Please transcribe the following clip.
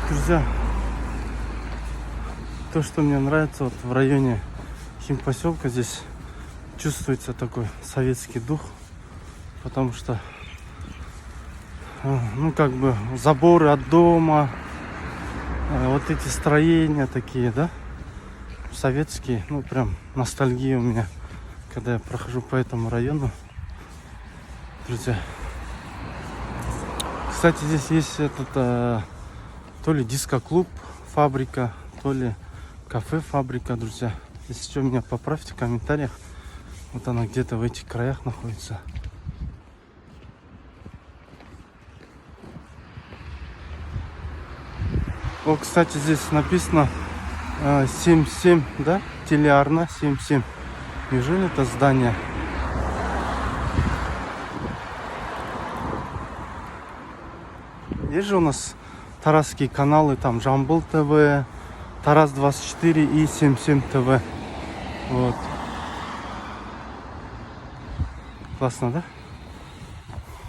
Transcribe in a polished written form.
Друзья, то, что мне нравится вот в районе химпоселка, здесь чувствуется такой советский дух, потому что ну как бы заборы от дома, вот эти строения такие, да, советские, ну прям ностальгия у меня, когда я прохожу по этому району, друзья. Кстати, здесь есть этот то ли диско-клуб фабрика, то ли кафе фабрика, друзья. Если что, меня поправьте в комментариях. Вот она где-то в этих краях находится. О, кстати, здесь написано 77, да? Телеарна 77. Неужели это здание? Есть же у нас тарасские каналы, там Жамбыл ТВ, Тарас 24 и 77 ТВ. Вот. Классно, да?